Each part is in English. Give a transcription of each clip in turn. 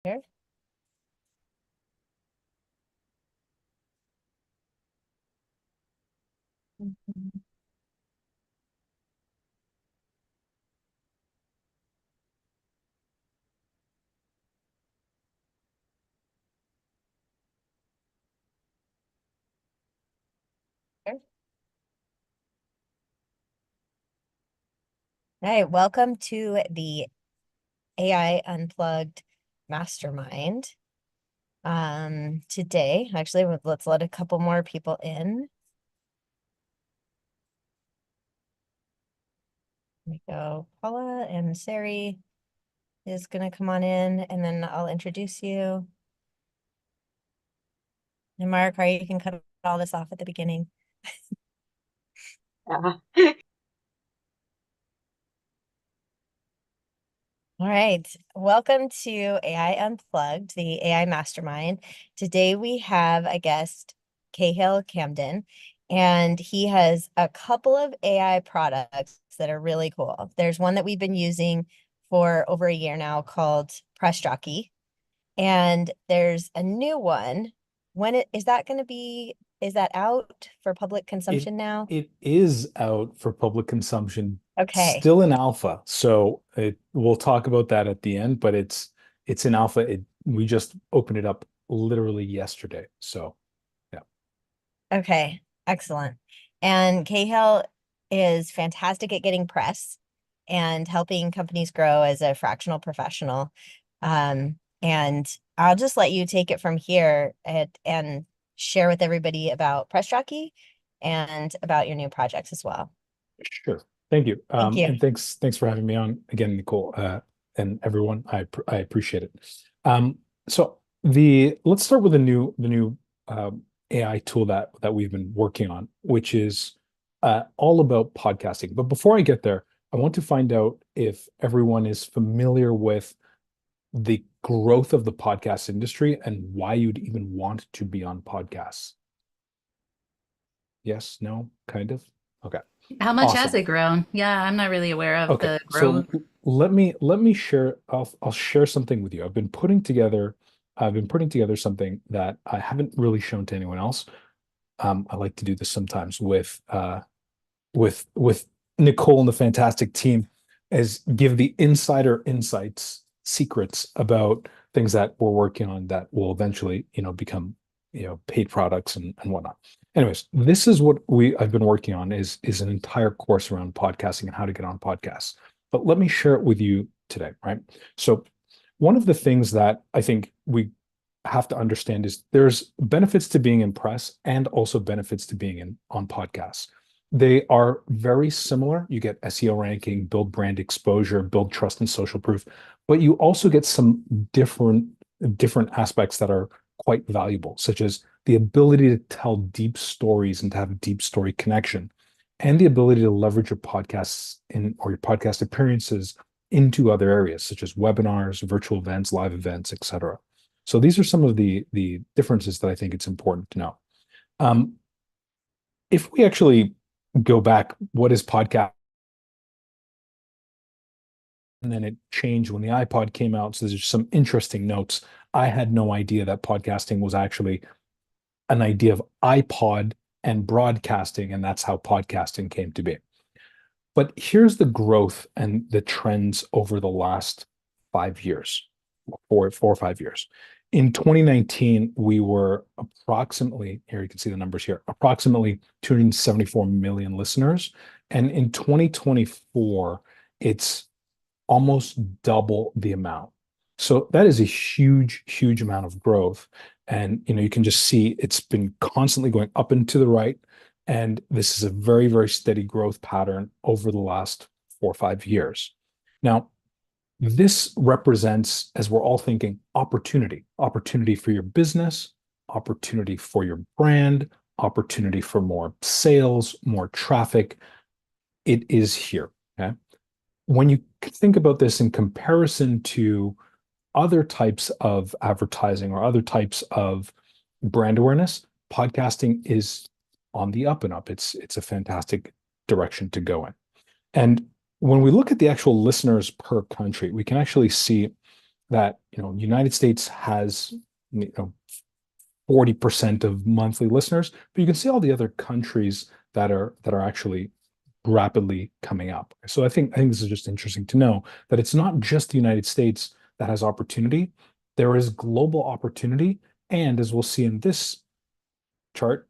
Here. Mhm. Here. All right, welcome to the AI Unplugged Mastermind. Today, actually, let's let a couple more people in. There we go. Paula and Sari is going to come on in, and then I'll introduce you. And Mark, you can cut all this off at the beginning. Yeah. All right, welcome to AI Unplugged, the AI Mastermind. Today we have a guest, Cahill Camden, and he has a couple of AI products that are really cool. There's one that we've been using for over a year now called Press Jockey, and there's a new one. Is that going to be, is that out for public It consumption now? it is out for public consumption, Okay. still in alpha. So we'll talk about that at the end, but it's in alpha. We just opened it up literally yesterday. So yeah. Okay, excellent. And Cahill is fantastic at getting press and helping companies grow as a fractional professional. And I'll just let you take it from here and share with everybody about Press Jockey and about your new projects as well. Sure. Thank you. Thank you. And thanks for having me on again, Nicole, and everyone. I appreciate it. So let's start with the new AI tool that we've been working on, which is all about podcasting. But before I get there, I want to find out if everyone is familiar with the growth of the podcast industry and why you'd even want to be on podcasts. Yes, no, kind of. Okay. How much has Awesome. it grown? Yeah, I'm not really aware of Okay, the so growth. let me share. I'll share something with you. I've been putting together something that I haven't really shown to anyone else. I like to do this sometimes with Nicole and the fantastic team, is give the insider insights, secrets about things that we're working on that will eventually, become, paid products and whatnot. Anyways, this is what I've been working on is an entire course around podcasting and how to get on podcasts. But let me share it with you today, right? So one of the things that I think we have to understand is there's benefits to being in press and also benefits to being on podcasts. They are very similar. You get SEO ranking, build brand exposure, build trust and social proof, but you also get some different aspects that are quite valuable, such as the ability to tell deep stories and to have a deep story connection, and the ability to leverage your podcasts or your podcast appearances into other areas, such as webinars, virtual events, live events, etc. So these are some of the differences that I think it's important to know. Um, if we actually go back, what is podcast? And then it changed when the iPod came out. So there's some interesting notes. I had no idea that podcasting was actually an idea of iPod and broadcasting, and that's how podcasting came to be. But here's the growth and the trends over the last 5 years, 4 or 5 years. In 2019, we were approximately, here you can see the numbers here, approximately 274 million listeners. And in 2024, it's almost double the amount. So that is a huge, huge amount of growth. And you can just see it's been constantly going up and to the right. And this is a very, very steady growth pattern over the last 4 or 5 years. Now, this represents, as we're all thinking, opportunity for your business, opportunity for your brand, opportunity for more sales, more traffic. It is here. Okay. When you think about this in comparison to other types of advertising or other types of brand awareness, podcasting is on the up and up. It's a fantastic direction to go in. And when we look at the actual listeners per country, we can actually see that, United States has, 40% of monthly listeners, but you can see all the other countries that are actually rapidly coming up. So I think this is just interesting to know that it's not just the United States that has opportunity. There is global opportunity, and as we'll see in this chart,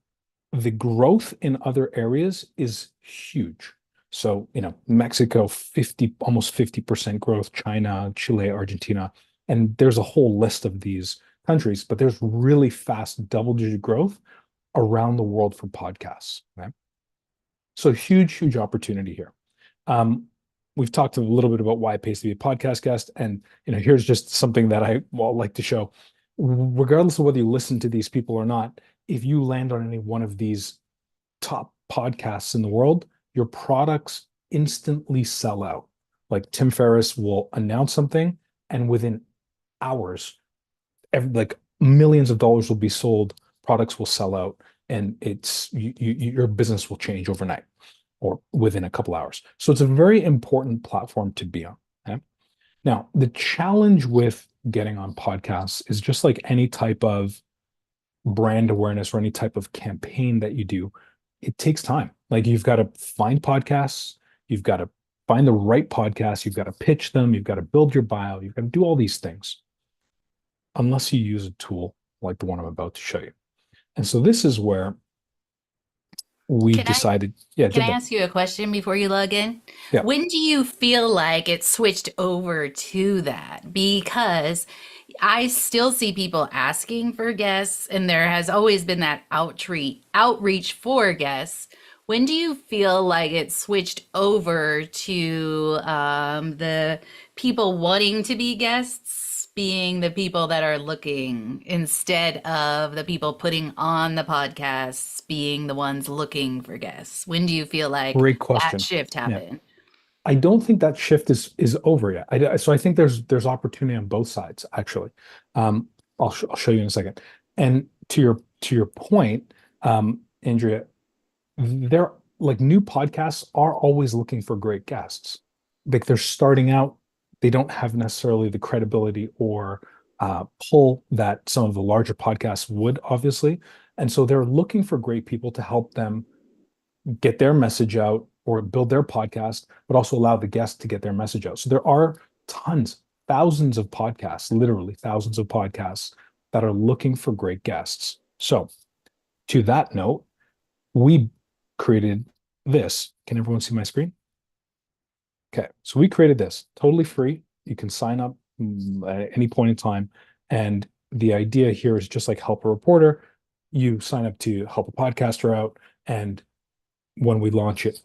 the growth in other areas is huge. So, Mexico, almost 50% growth, China, Chile, Argentina, and there's a whole list of these countries, but there's really fast double-digit growth around the world for podcasts. Okay? So huge, huge opportunity here. We've talked a little bit about why it pays to be a podcast guest, and here's just something that I like to show. Regardless of whether you listen to these people or not, if you land on any one of these top podcasts in the world, your products instantly sell out. Like Tim Ferriss will announce something, and within hours, like millions of dollars will be sold, products will sell out, and your business will change overnight or within a couple hours. So it's a very important platform to be on. Okay? Now, the challenge with getting on podcasts is just like any type of brand awareness or any type of campaign that you do, it takes time. Like you've got to find podcasts, you've got to find the right podcasts, you've got to pitch them, you've got to build your bio, you've got to do all these things, unless you use a tool like the one I'm about to show you. And so this is where we decided, can I ask you a question before you log in? Yeah. When do you feel like it switched over to that? Because I still see people asking for guests, and there has always been that outreach for guests. When do you feel like it switched over to the people wanting to be guests being the people that are looking instead of the people putting on the podcasts being the ones looking for guests? When do you feel like Great question. that shift happened? Yeah. I don't think that shift is over yet. So I think there's opportunity on both sides, actually. I'll show you in a second. And to your point, Andrea, they're like new podcasts are always looking for great guests. Like they're starting out, they don't have necessarily the credibility or pull that some of the larger podcasts would, obviously. And so they're looking for great people to help them get their message out or build their podcast, but also allow the guests to get their message out. So there are thousands of podcasts, literally thousands of podcasts that are looking for great guests. So to that note, we created this. Can everyone see my screen? Okay, so we created this totally free. You can sign up at any point in time. And the idea here is just like help a reporter. You sign up to help a podcaster out. And when we launch it,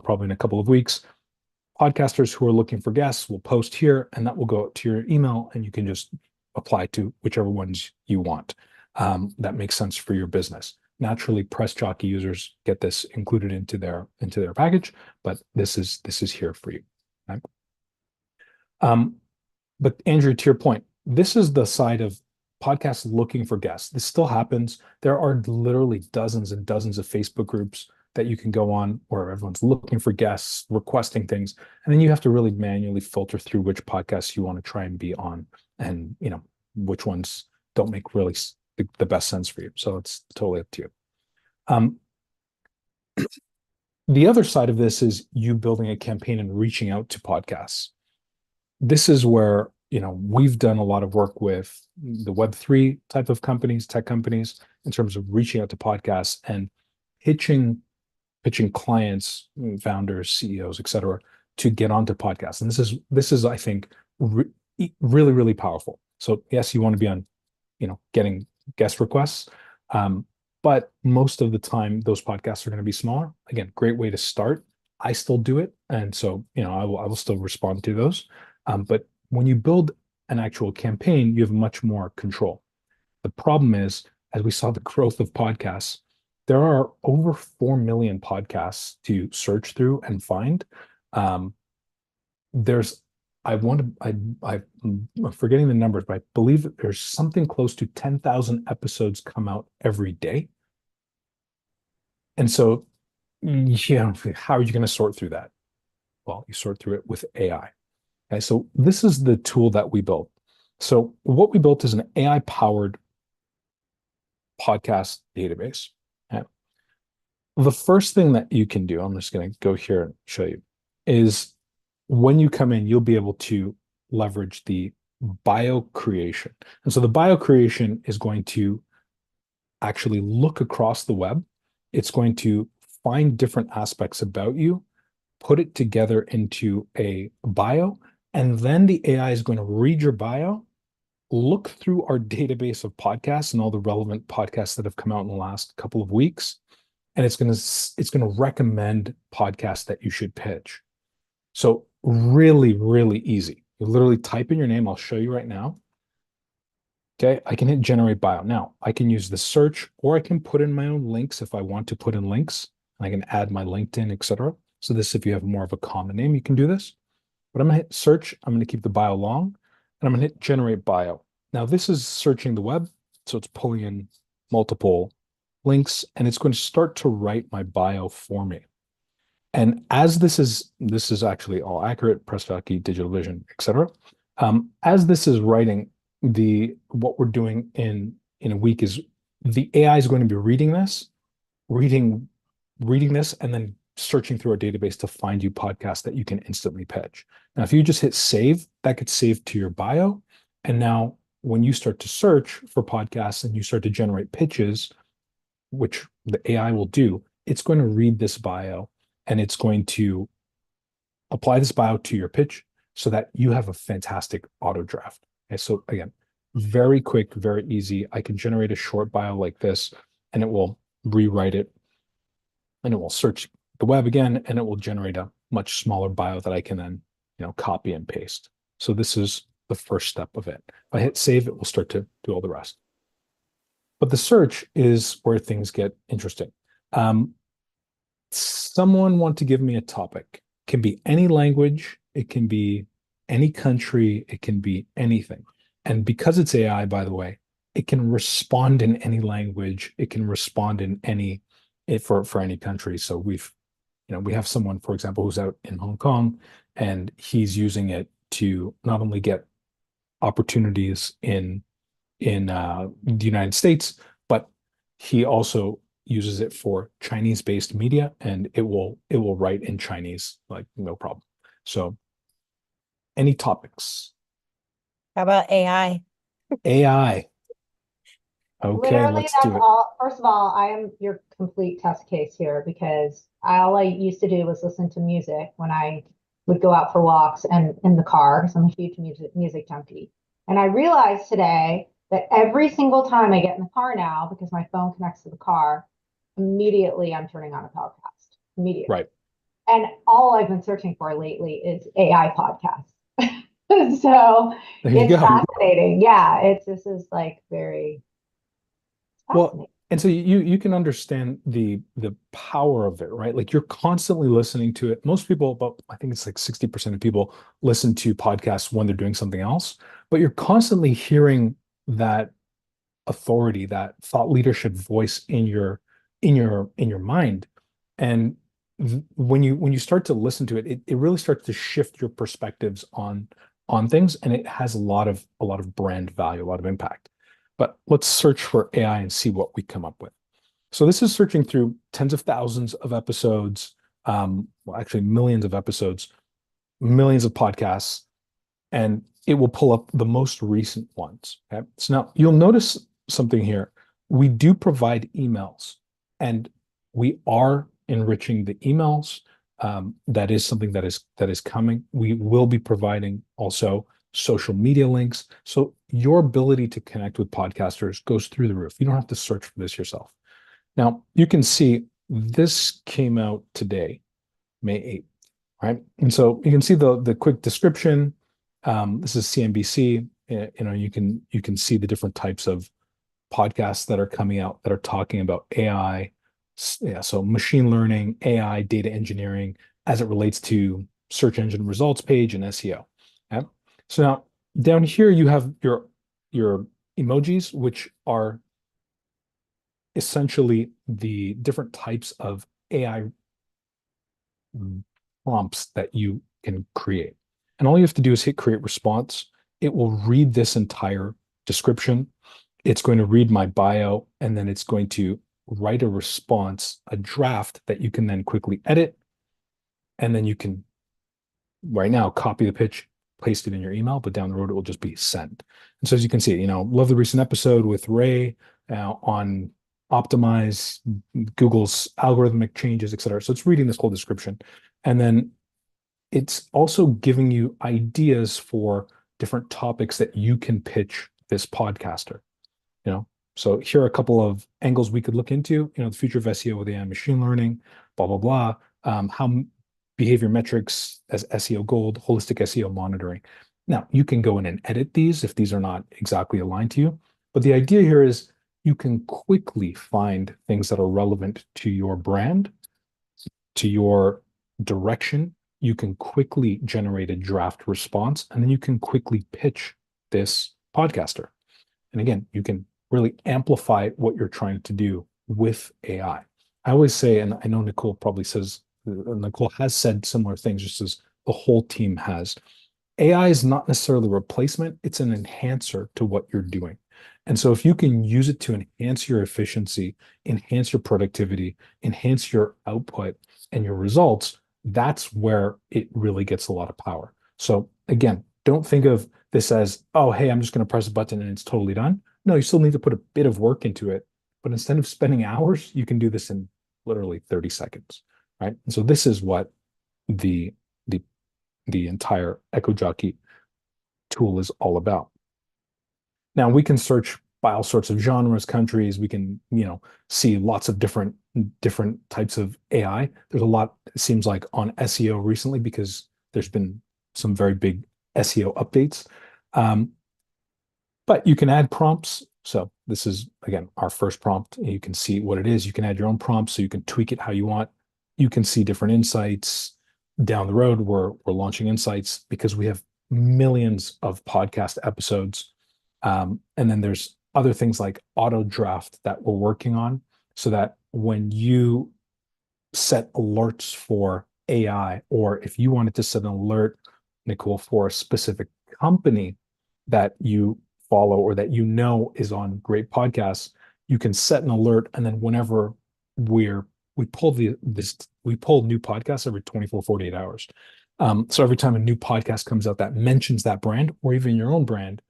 probably in a couple of weeks, podcasters who are looking for guests will post here, and that will go to your email, and you can just apply to whichever ones you want. That makes sense for your business. Naturally, Press Jockey users get this included into their package, but this is here for you. Okay? But Andrew, to your point, this is the side of podcasts looking for guests. This still happens. There are literally dozens and dozens of Facebook groups that you can go on where everyone's looking for guests, requesting things, and then you have to really manually filter through which podcasts you want to try and be on, and which ones don't make really the best sense for you. So it's totally up to you. The other side of this is you building a campaign and reaching out to podcasts. This is where we've done a lot of work with the Web3 type of companies, tech companies, in terms of reaching out to podcasts and pitching clients, founders, CEOs, et cetera, to get onto podcasts. And this is I think really, really powerful. So yes, you want to be on, getting guest requests, but most of the time those podcasts are going to be smaller. Again, great way to start. I still do it, and so I will still respond to those. But when you build an actual campaign, you have much more control. The problem is, as we saw the growth of podcasts, there are over 4 million podcasts to search through and find. I'm forgetting the numbers, but I believe there's something close to 10,000 episodes come out every day. And so, how are you going to sort through that? Well, you sort through it with AI. Okay, so this is the tool that we built. So what we built is an AI-powered podcast database. Okay? The first thing that you can do, I'm just going to go here and show you, is when you come in, you'll be able to leverage the bio creation. And so the bio creation is going to actually look across the web. It's going to find different aspects about you, put it together into a bio, and then the AI is going to read your bio, look through our database of podcasts and all the relevant podcasts that have come out in the last couple of weeks, and it's going to recommend podcasts that you should pitch. So really, really easy. You literally type in your name. I'll show you right now. Okay, I can hit generate bio. Now I can use the search, or I can put in my own links if I want to put in links. I can add my LinkedIn, etc. So this, if you have more of a common name, you can do this. But I'm gonna hit search. I'm gonna keep the bio long, and I'm gonna hit generate bio. Now this is searching the web, so it's pulling in multiple links, and it's going to start to write my bio for me. And as this is actually all accurate, Press Jockey, Digital Vision, etc. As this is writing, what we're doing in a week is the AI is going to be reading this, reading this, and then searching through our database to find you podcasts that you can instantly pitch. Now, if you just hit save, that gets saved to your bio. And now when you start to search for podcasts and you start to generate pitches, which the AI will do, it's going to read this bio and it's going to apply this bio to your pitch so that you have a fantastic auto draft. Okay, so again, very quick, very easy. I can generate a short bio like this, and it will rewrite it, and it will search the web again, and it will generate a much smaller bio that I can then, copy and paste. So this is the first step of it. If I hit save, it will start to do all the rest. But the search is where things get interesting. Someone want to give me a topic. It can be any language. It can be any country. It can be anything. And because it's AI, by the way, it can respond in any language. It can respond in any for any country. So we have someone, for example, who's out in Hong Kong, and he's using it to not only get opportunities in the United States, but he also uses it for Chinese-based media, and it will write in Chinese, like no problem. So any topics? How about AI? AI. Okay, Literally, let's that's do it. all. First of all, I am your complete test case here because all I used to do was listen to music when I would go out for walks and in the car because I'm a huge music junkie. And I realized today that every single time I get in the car now, because my phone connects to the car, immediately I'm turning on a podcast. Immediately. Right. And all I've been searching for lately is AI podcasts. So There you it's go. fascinating. Yeah, this is like very Well, and so you can understand the power of it, right? Like you're constantly listening to it. Most people, about I think it's like 60% of people listen to podcasts when they're doing something else, but you're constantly hearing that authority, that thought leadership voice in your mind. And when you start to listen to it, it really starts to shift your perspectives on things, and it has a lot of brand value, a lot of impact. But let's search for AI and see what we come up with. So this is searching through tens of thousands of episodes, well, actually millions of episodes, millions of podcasts, and it will pull up the most recent ones. Okay. So now you'll notice something here. We do provide emails, and we are enriching the emails. That is something that is coming. We will be providing also social media links. So your ability to connect with podcasters goes through the roof. You don't have to search for this yourself. Now, you can see this came out today, May 8th, right? And so you can see the quick description. This is CNBC. You can see the different types of podcasts that are coming out that are talking about AI. Yeah, so machine learning, AI, data engineering, as it relates to search engine results page and SEO. Okay? So now down here you have your emojis, which are essentially the different types of AI prompts that you can create. And all you have to do is hit create response, it will read this entire description. It's going to read my bio, and then it's going to write a response, a draft that you can then quickly edit. And then you can, right now, copy the pitch, paste it in your email, but down the road, it will just be sent. And so as you can see, love the recent episode with Ray on optimize Google's algorithmic changes, et cetera. So it's reading this whole description. And then it's also giving you ideas for different topics that you can pitch this podcaster. So here are a couple of angles we could look into, the future of SEO with AI and machine learning, blah, blah, blah. How behavior metrics as SEO gold, holistic SEO monitoring. Now, you can go in and edit these if these are not exactly aligned to you. But the idea here is you can quickly find things that are relevant to your brand, to your direction. You can quickly generate a draft response, and then you can quickly pitch this podcaster. And again, you can really amplify what you're trying to do with AI. I always say, and I know Nicole has said similar things, just as the whole team has. AI is not necessarily a replacement, it's an enhancer to what you're doing. And so if you can use it to enhance your efficiency, enhance your productivity, enhance your output and your results, that's where it really gets a lot of power. So again, don't think of this as, oh, hey, I'm just going to press a button and it's totally done. No, you still need to put a bit of work into it. But instead of spending hours, you can do this in literally 30 seconds, right? And so this is what the entire Echo Jockey tool is all about. Now we can search by all sorts of genres, countries. We can, see lots of different types of AI. There's a lot, it seems like, on SEO recently because there's been some very big SEO updates. But you can add prompts. So this is, again, our first prompt. You can see what it is. You can add your own prompts, so you can tweak it how you want. You can see different insights. Down the road, we're launching insights because we have millions of podcast episodes. And then there's other things like auto draft that we're working on, so that when you set alerts for AI, or if you wanted to set an alert, Nicole, for a specific company that you follow or that is on great podcasts, you can set an alert, and then whenever we pull new podcasts every 24, 48 hours. So every time a new podcast comes out that mentions that brand, or even your own brand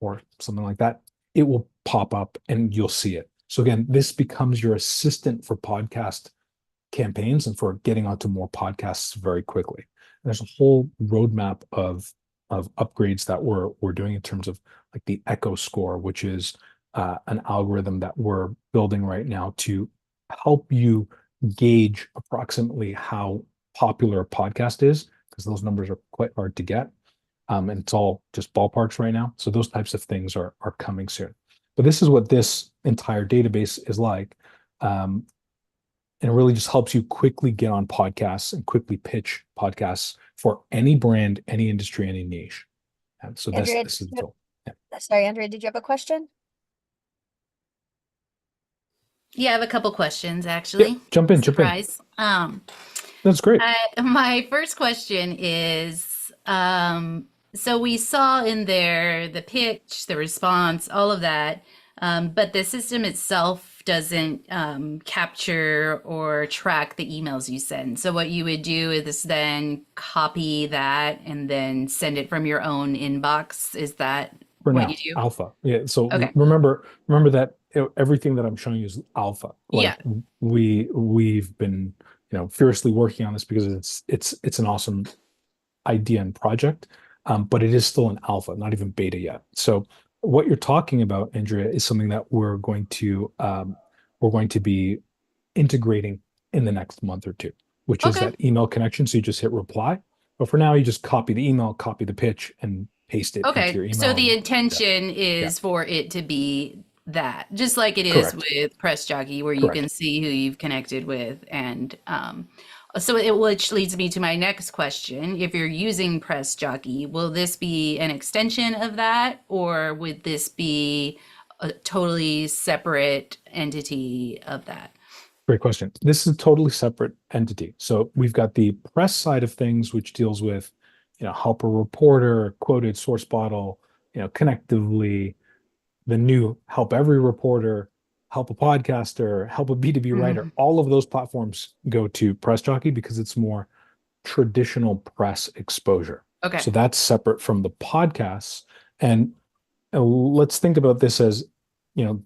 or something like that, it will pop up and you'll see it. So again, this becomes your assistant for podcast campaigns and for getting onto more podcasts very quickly. And there's a whole roadmap of upgrades that we're doing in terms of like the Echo score, which is an algorithm that we're building right now to help you gauge approximately how popular a podcast is, because those numbers are quite hard to get. And it's all just ballparks right now. So those types of things are coming soon. But this is what this entire database is like. And it really just helps you quickly get on podcasts and quickly pitch podcasts for any brand, any industry, any niche. And so Andrea, this is the tool. Yeah. Sorry, Andrea, did you have a question? Yeah, I have a couple questions actually. Yeah, jump in. Surprise. That's great. My first question is, so we saw in there the pitch, the response, all of that, but the system itself doesn't capture or track the emails you send. So what you would do is then copy that and then send it from your own inbox. Is that For what now, you do? alpha. Yeah. So Okay. remember that everything that I'm showing you is alpha. Like, Yeah. we've been, fiercely working on this because it's an awesome idea and project, but it is still an alpha, not even beta yet. So what you're talking about, Andrea, is something that we're going to be integrating in the next month or two, which is Okay. that email connection. So you just hit reply, but for now you just copy the email, copy the pitch, and paste it into your Okay. email. So the and- intention is for it to be that, just like it is Correct. with Press Jockey, where you Correct. can see who you've connected with. And which leads me to my next question. If you're using Press Jockey, will this be an extension of that, or would this be a totally separate entity of that? Great question. This is a totally separate entity. So we've got the press side of things, which deals with help a reporter, quoted source bottle, connectively, the new help every reporter, help a podcaster, help a B2B writer. Mhm. All of those platforms go to Press Jockey because it's more traditional press exposure. Okay. So that's separate from the podcasts. And let's think about this as,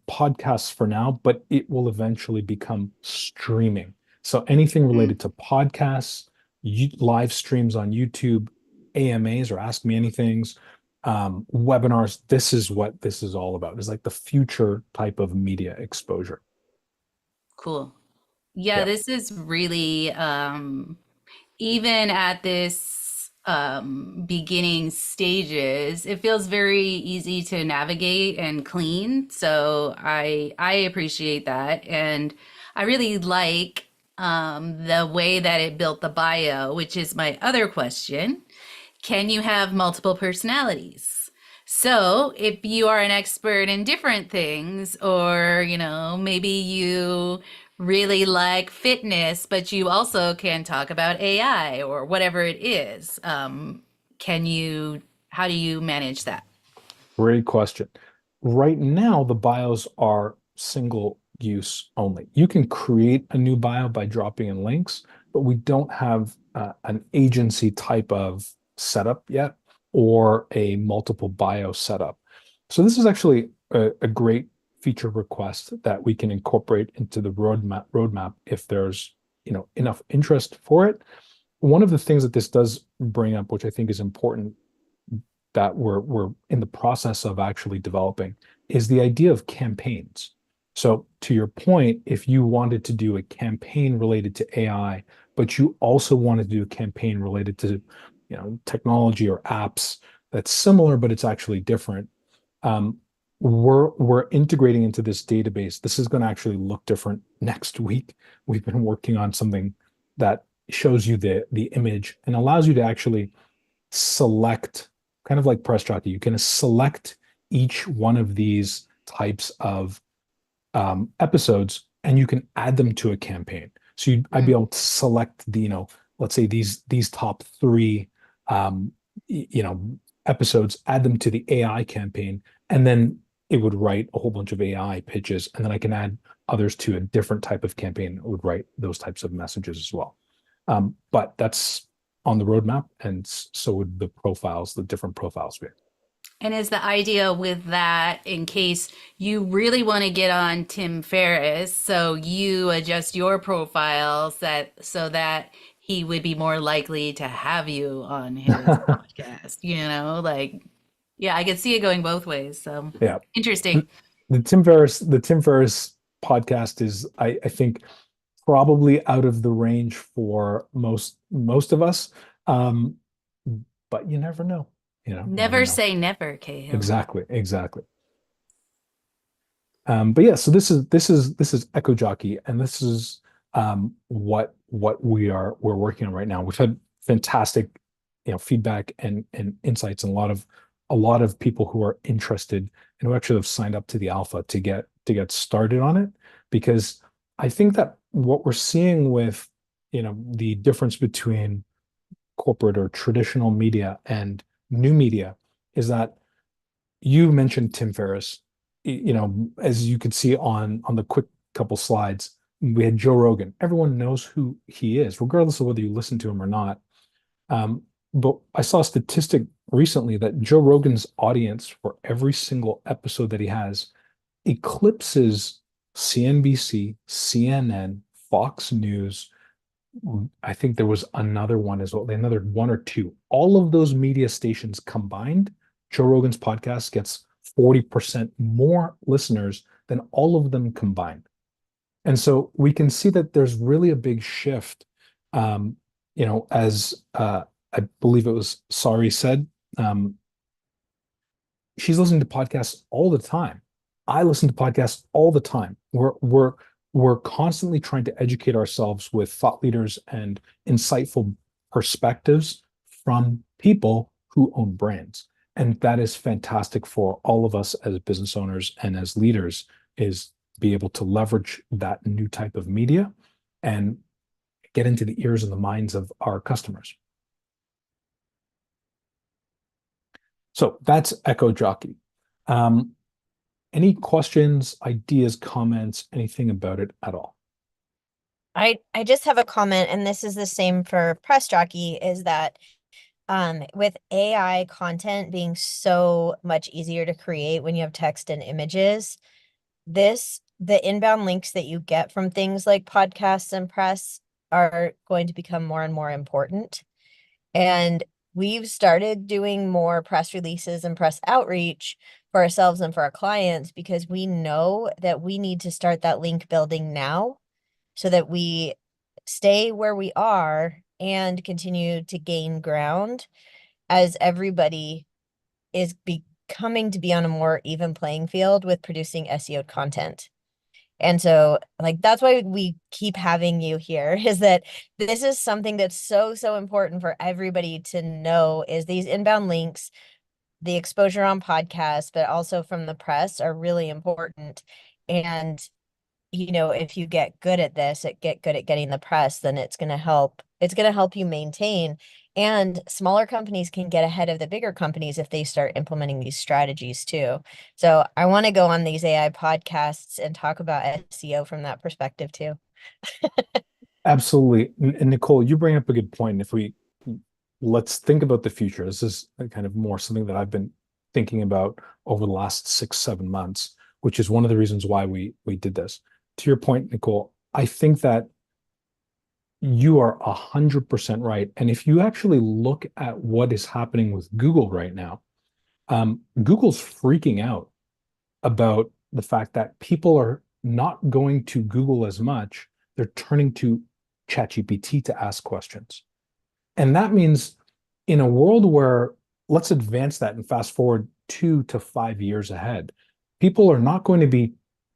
podcasts for now, but it will eventually become streaming. So anything related to podcasts, live streams on YouTube, AMAs or Ask Me Anythings, webinars, this is what this is all about. It's like the future type of media exposure. Cool. Yeah, Yeah. this is really even at this beginning stages, it feels very easy to navigate and clean. So I appreciate that. And I really like the way that it built the bio, which is my other question. Can you have multiple personalities? So, if you are an expert in different things, or, maybe you really like fitness, but you also can talk about AI or whatever it is, how do you manage that? Great question. Right now, the bios are single use only. You can create a new bio by dropping in links, but we don't have an agency type of setup yet or a multiple bio setup. So this is actually a great feature request that we can incorporate into the roadmap if there's enough interest for it. One of the things that this does bring up, which I think is important, that we're in the process of actually developing, is the idea of campaigns. So to your point, if you wanted to do a campaign related to AI, but you also wanted to do a campaign related to, technology or apps that's similar, but it's actually different, we're integrating into this database. This is going to actually look different next week. We've been working on something that shows you the image and allows you to actually select, kind of like Press Jockey. You can select each one of these types of episodes and you can add them to a campaign. So I'd be able to select let's say these top three, um, episodes, add them to the AI campaign, and then it would write a whole bunch of AI pitches, and then I can add others to a different type of campaign that would write those types of messages as well. But that's on the roadmap, and so would the different profiles be. And is the idea with that in case you really want to get on Tim Ferriss, so you adjust your profiles so that he would be more likely to have you on his podcast, yeah, I could see it going both ways. So Yeah. interesting. The Tim Ferriss podcast is, I think, probably out of the range for most of us. But you never know. Never say never, Cahill. Exactly. But yeah, so this is Echo Jockey, and this is what we're working on right now. We've had fantastic, feedback and insights, and a lot of people who are interested and who actually have signed up to the alpha to get started on it. Because I think that what we're seeing with the difference between corporate or traditional media and new media is that you mentioned Tim Ferriss. As you can see on the quick couple slides, we had Joe Rogan. Everyone knows who he is, regardless of whether you listen to him or not. But I saw a statistic recently that Joe Rogan's audience for every single episode that he has eclipses CNBC, CNN, Fox News. I think there was another one as well, another one or two. All of those media stations combined, Joe Rogan's podcast gets 40% more listeners than all of them combined. And so we can see that there's really a big shift. As I believe it was Sari said, she's listening to podcasts all the time. I listen to podcasts all the time. We're constantly trying to educate ourselves with thought leaders and insightful perspectives from people who own brands. And that is fantastic for all of us as business owners and as leaders, is be able to leverage that new type of media and get into the ears and the minds of our customers. So that's Echo Jockey. Any questions, ideas, comments, anything about it at all? I just have a comment, and this is the same for Press Jockey, is that with AI content being so much easier to create when you have text and images, the inbound links that you get from things like podcasts and press are going to become more and more important. And we've started doing more press releases and press outreach for ourselves and for our clients because we know that we need to start that link building now so that we stay where we are and continue to gain ground as everybody is becoming to be on a more even playing field with producing SEO content. And so, like, that's why we keep having you here, is that this is something that's so, so important for everybody to know, is these inbound links, the exposure on podcasts, but also from the press, are really important. And if you get good at this, get good at getting the press, then it's going to help you maintain. And smaller companies can get ahead of the bigger companies if they start implementing these strategies too. So I want to go on these AI podcasts and talk about SEO from that perspective too. Absolutely. And Nicole, you bring up a good point. Let's think about the future. This is kind of more something that I've been thinking about over the last 6, 7 months, which is one of the reasons why we did this. To your point, Nicole, I think that you are 100% right. And if you actually look at what is happening with Google right now, Google's freaking out about the fact that people are not going to Google as much. They're turning to ChatGPT to ask questions. And that means in a world where, let's advance that and fast forward 2 to 5 years ahead, people are not going to be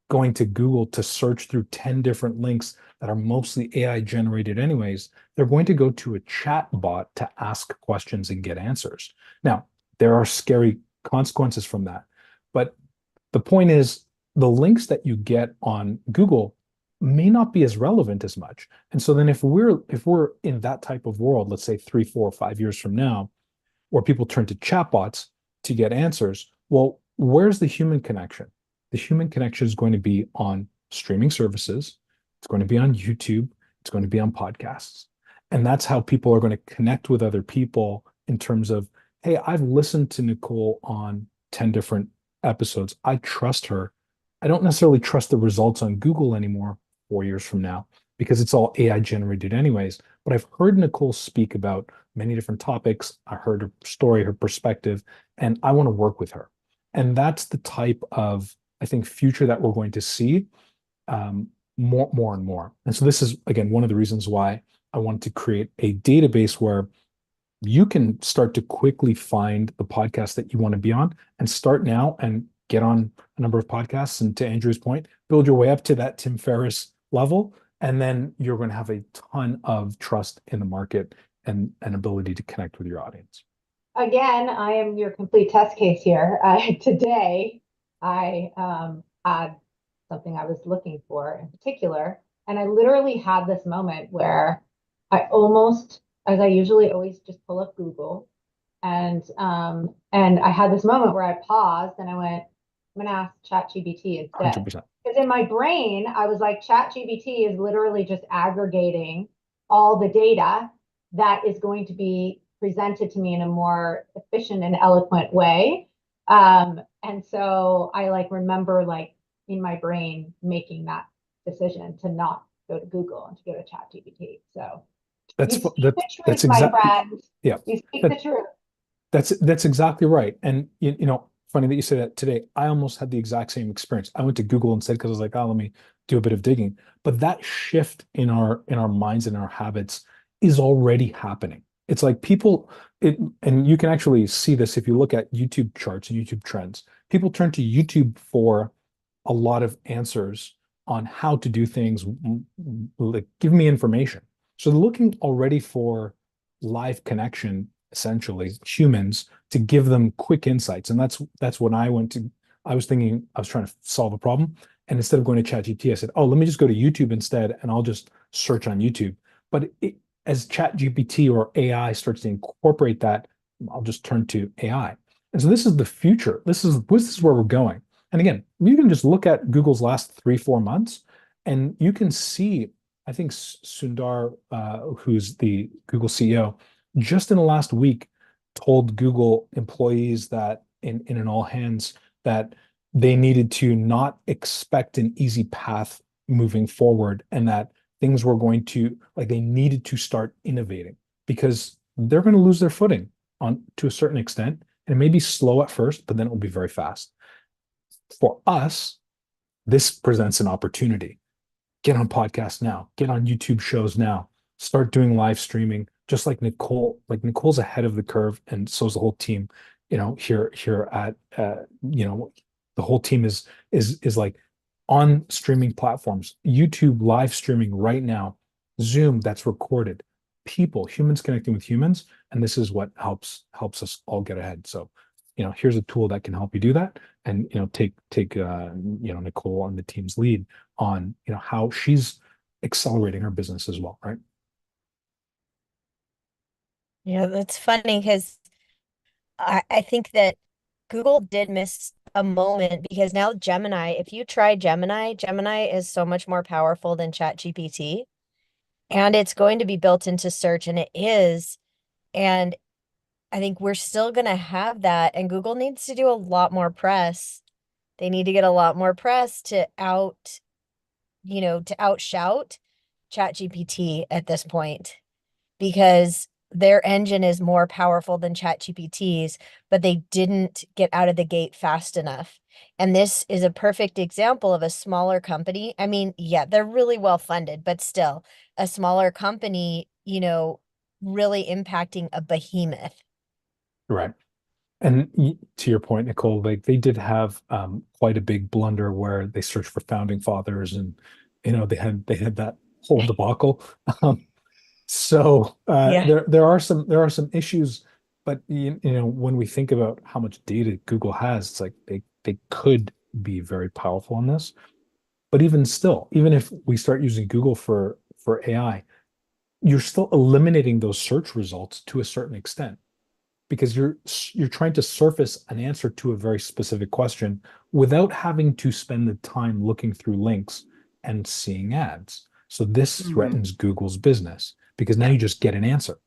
going to Google to search through 10 different links that are mostly AI generated anyways. They're going to go to a chat bot to ask questions and get answers. Now, there are scary consequences from that. But the point is, the links that you get on Google may not be as relevant as much. And so then if we're in that type of world, let's say 3, 4, 5 years from now, where people turn to chatbots to get answers, well, where's the human connection? The human connection is going to be on streaming services. It's going to be on YouTube. It's going to be on podcasts. And that's how people are going to connect with other people in terms of, hey, I've listened to Nicole on 10 different episodes. I trust her. I don't necessarily trust the results on Google anymore 4 years from now because it's all AI generated anyways. But I've heard Nicole speak about many different topics. I heard her story, her perspective, and I want to work with her. And that's the type of, I think, future that we're going to see more and more. And so this is, again, one of the reasons why I wanted to create a database where you can start to quickly find the podcast that you want to be on and start now and get on a number of podcasts. And to Andrew's point, build your way up to that Tim Ferriss level. And then you're going to have a ton of trust in the market and an ability to connect with your audience. Again, I am your complete test case here. Today, I had something I was looking for in particular, and I literally had this moment where I almost, as I usually always just pull up Google, and I had this moment where I paused and I went, I'm gonna ask ChatGPT instead. 100%. Because in my brain, I was like, ChatGPT is literally just aggregating all the data that is going to be presented to me in a more efficient and eloquent way. And so I remember in my brain making that decision to not go to Google and to go to ChatGPT. So that's exactly, my friend. Yeah. You speak the truth. That's exactly right. And funny that you say that today. I almost had the exact same experience. I went to Google instead because I was like, oh, let me do a bit of digging. But that shift in our minds and our habits is already happening. It's like and you can actually see this if you look at YouTube charts and YouTube trends. People turn to YouTube for a lot of answers on how to do things, like give me information. So they're looking already for live connection, essentially humans, to give them quick insights. And that's when I was thinking I was trying to solve a problem. And instead of going to ChatGPT, I said, oh, let me just go to YouTube instead, and I'll just search on YouTube. But as ChatGPT or AI starts to incorporate that, I'll just turn to AI. And so this is the future. This is where we're going. And again, you can just look at Google's last 3-4 months, and you can see, I think Sundar, who's the Google CEO, just in the last week told Google employees that in an all hands that they needed to not expect an easy path moving forward, and that things were going to, like, they needed to start innovating because they're going to lose their footing on to a certain extent, and it may be slow at first, but then it will be very fast. For us, this presents an opportunity. Get on podcasts now, get on YouTube shows now, start doing live streaming, just like Nicole. Like, Nicole's ahead of the curve, and so is the whole team. Here at the whole team is like on streaming platforms, YouTube live streaming right now, Zoom that's recorded, humans connecting with humans, and this is what helps us all get ahead. So, here's a tool that can help you do that, and take Nicole and the team's lead on how she's accelerating her business as well, right? Yeah, that's funny because I think that Google did miss a moment because now Gemini, if you try Gemini is so much more powerful than ChatGPT, and it's going to be built into search, and it is. And I think we're still going to have that, and Google needs to do a lot more press. They need to get a lot more press to outshout ChatGPT at this point, because their engine is more powerful than ChatGPT's, but they didn't get out of the gate fast enough. And this is a perfect example of a smaller company. I mean, yeah, they're really well funded, but still a smaller company, really impacting a behemoth. Right. And to your point, Nicole, like, they did have quite a big blunder where they searched for founding fathers, and they had that whole debacle. Um, so Yeah. there are some issues, but when we think about how much data Google has, it's like they could be very powerful on this. But even still, even if we start using Google for AI, you're still eliminating those search results to a certain extent, because you're trying to surface an answer to a very specific question without having to spend the time looking through links and seeing ads. So this threatens Google's business, because now you just get an answer.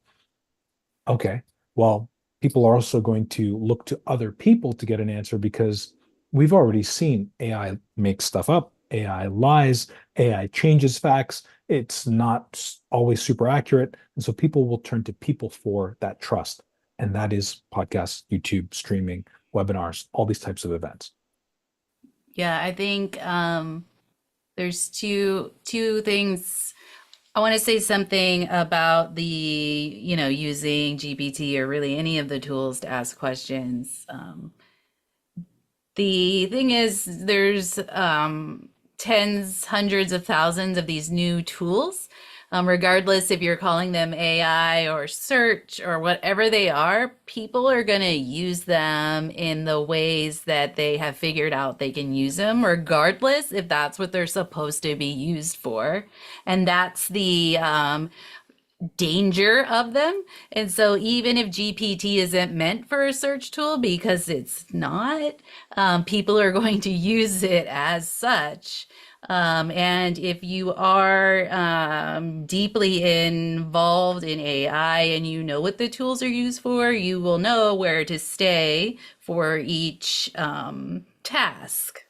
Okay, well, people are also going to look to other people to get an answer, because we've already seen AI make stuff up, AI lies, AI changes facts. It's not always super accurate. And so people will turn to people for that trust. And that is podcasts, YouTube, streaming, webinars, all these types of events. Yeah, I think there's two things. I want to say something about the, using GPT or really any of the tools to ask questions. The thing is, there's tens, hundreds of thousands of these new tools. Regardless if you're calling them AI or search or whatever they are, people are going to use them in the ways that they have figured out they can use them, regardless if that's what they're supposed to be used for. And that's the danger of them. And so even if GPT isn't meant for a search tool, because it's not, people are going to use it as such. And if you are deeply involved in AI and you know what the tools are used for, you will know where to stay for each task.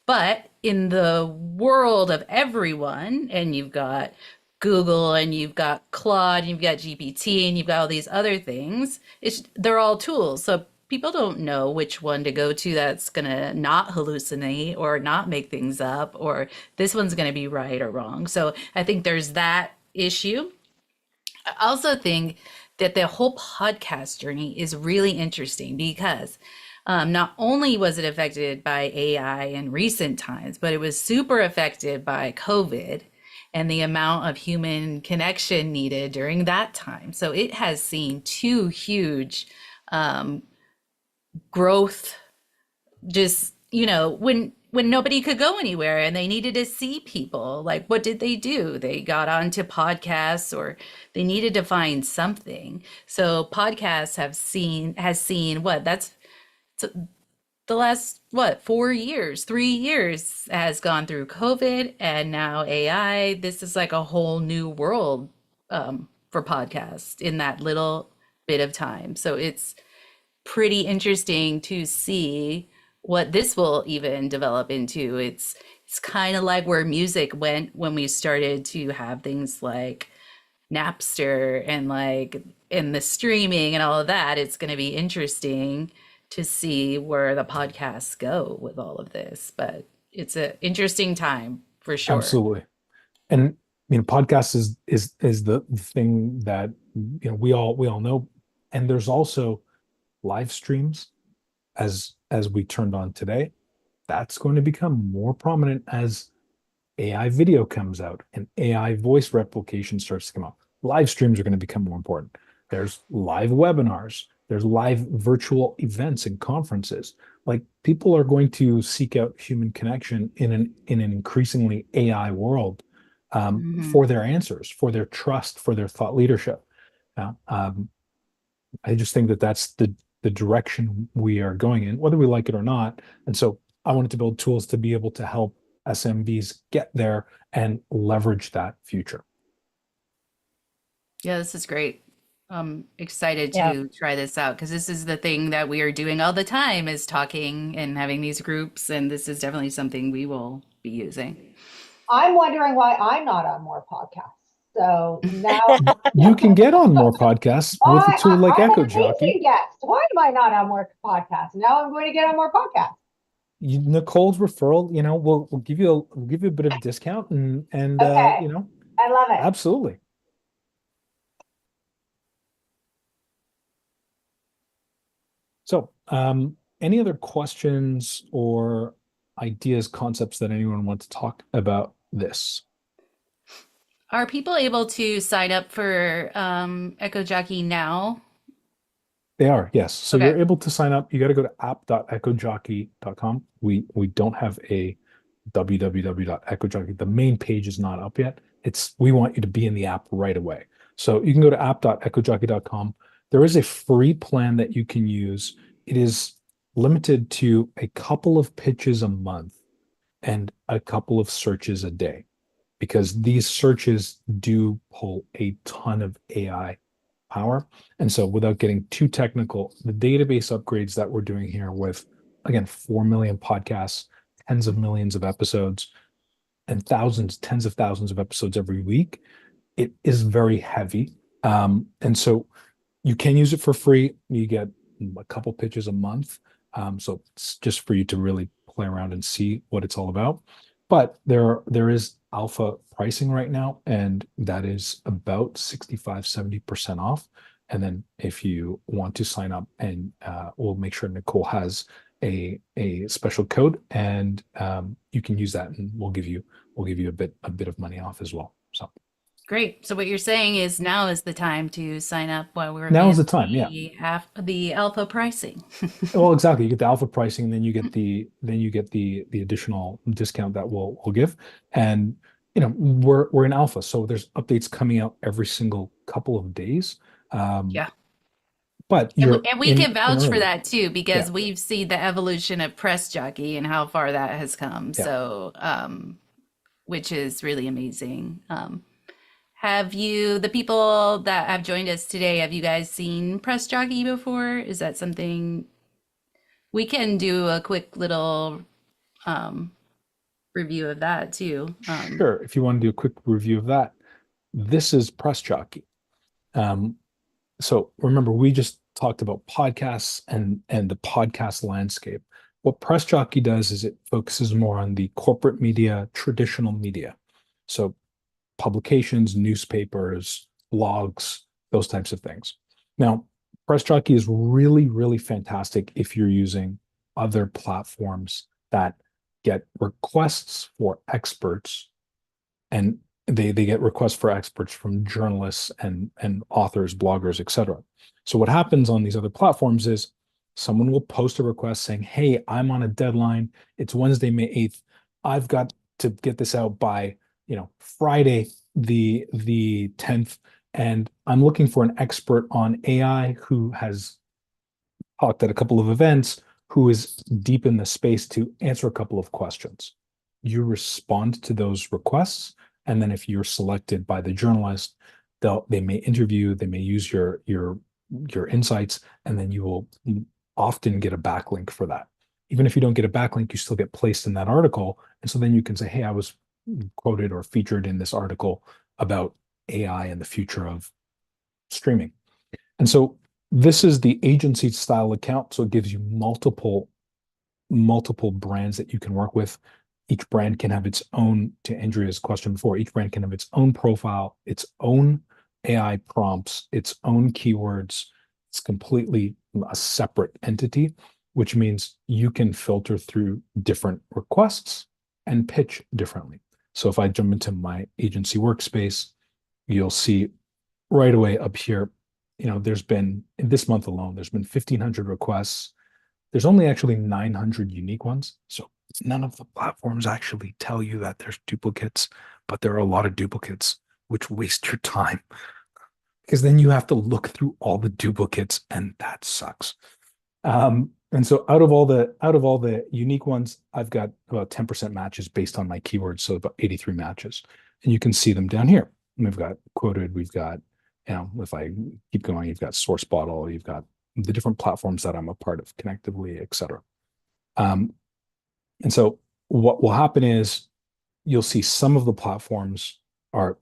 But in the world of everyone, and you've got Google and you've got Claude and you've got GPT and you've got all these other things, they're all tools. So people don't know which one to go to that's going to not hallucinate or not make things up, or this one's going to be right or wrong. So I think there's that issue. I also think that the whole podcast journey is really interesting because not only was it affected by AI in recent times, but it was super affected by COVID and the amount of human connection needed during that time. So it has seen two huge growth, just, when nobody could go anywhere and they needed to see people, like, what did they do? They got onto podcasts, or they needed to find something. So podcasts has seen what, that's So the last, what, 4 years, 3 years has gone through COVID and now AI. This is like a whole new world for podcasts in that little bit of time. So it's pretty interesting to see what this will even develop into. It's kind of like where music went when we started to have things like Napster and like in the streaming and all of that. It's going to be interesting to see where the podcasts go with all of this, but it's an interesting time for sure. Absolutely. And podcast is the thing that we all know. And there's also live streams as we turned on today. That's going to become more prominent as AI video comes out and AI voice replication starts to come out. Live streams are going to become more important. There's live webinars, there's live virtual events and conferences. Like, people are going to seek out human connection in an increasingly AI world, Mhm. for their answers, for their trust, for their thought leadership. Now, I just think that that's the direction we are going in, whether we like it or not. And so I wanted to build tools to be able to help SMBs get there and leverage that future. Yeah, this is great. I'm excited Yeah. to try this out because this is the thing that we are doing all the time is talking and having these groups, and this is definitely something we will be using. I'm wondering why I'm not on more podcasts. So now You can get on more podcasts with a tool like I'm Echo an amazing Jockey. guest. Why am I not on more podcasts? Now I'm going to get on more podcasts. Nicole's referral, we'll give you a bit of a discount and Okay. I love it. absolutely. So, any other questions or ideas, concepts that anyone wants to talk about this? Are people able to sign up for Echo Jockey now? They are, yes. So Okay. you're able to sign up. You got to go to app.echojockey.com. We don't have a www.echojockey. The main page is not up yet. We want you to be in the app right away. So you can go to app.echojockey.com. There is a free plan that you can use. It is limited to a couple of pitches a month and a couple of searches a day, because these searches do pull a ton of AI power. And so, without getting too technical, the database upgrades that we're doing here with, again, 4 million podcasts, tens of millions of episodes, and thousands, tens of thousands of episodes every week, it is very heavy. And so you can use it for free. You get a couple pitches a month. So it's just for you to really play around and see what it's all about. But there is alpha pricing right now, and that is about 65-70% off. And then if you want to sign up, and we'll make sure Nicole has a special code, and you can use that, and we'll give you a bit of money off as well. So Great. So what you're saying is now is the time to sign up while we're now is in the time, yeah. the alpha pricing. Well, exactly. You get the alpha pricing, and then you get the additional discount that we'll give. And we're in alpha, so there's updates coming out every single couple of days. Yeah. But And we can vouch for early. that too, because Yeah. we've seen the evolution of Press Jockey and how far that has come. Yeah. So, which is really amazing. Have you, the people that have joined us today, have you guys seen Press Jockey before? Is that something we can do a quick little review of that too? Sure. If you want to do a quick review of that, this is Press Jockey. So remember, we just talked about podcasts and the podcast landscape. What Press Jockey does is it focuses more on the corporate media, traditional media. So publications, newspapers, blogs, those types of things. Now, Press Jockey is really, really fantastic if you're using other platforms that get requests for experts, and they get requests for experts from journalists and authors, bloggers, etc. So what happens on these other platforms is someone will post a request saying, "Hey, I'm on a deadline. It's Wednesday, May 8th. I've got to get this out by Friday the 10th, and I'm looking for an expert on AI who has talked at a couple of events, who is deep in the space to answer a couple of questions. You respond to those requests, and then if you're selected by the journalist, they may interview, they may use your insights, and then you will often get a backlink for that. Even if you don't get a backlink, you still get placed in that article. And so then you can say, hey, I was quoted or featured in this article about AI and the future of streaming. And so this is the agency style account. So it gives you multiple brands that you can work with. Each brand can have its own, to Andrea's question before, each brand can have its own profile, its own AI prompts, its own keywords. It's completely a separate entity, which means you can filter through different requests and pitch differently. So if I jump into my agency workspace, you'll see right away up here, there's been, in this month alone, there's been 1,500 requests. There's only actually 900 unique ones. So none of the platforms actually tell you that there's duplicates, but there are a lot of duplicates, which waste your time, because then you have to look through all the duplicates, and that sucks. And so out of all the unique ones, I've got about 10% matches based on my keywords, so about 83 matches. And you can see them down here. We've got quoted, we've got, if I keep going, you've got Source Bottle, you've got the different platforms that I'm a part of, Connectively, etc. And so what will happen is you'll see some of the platforms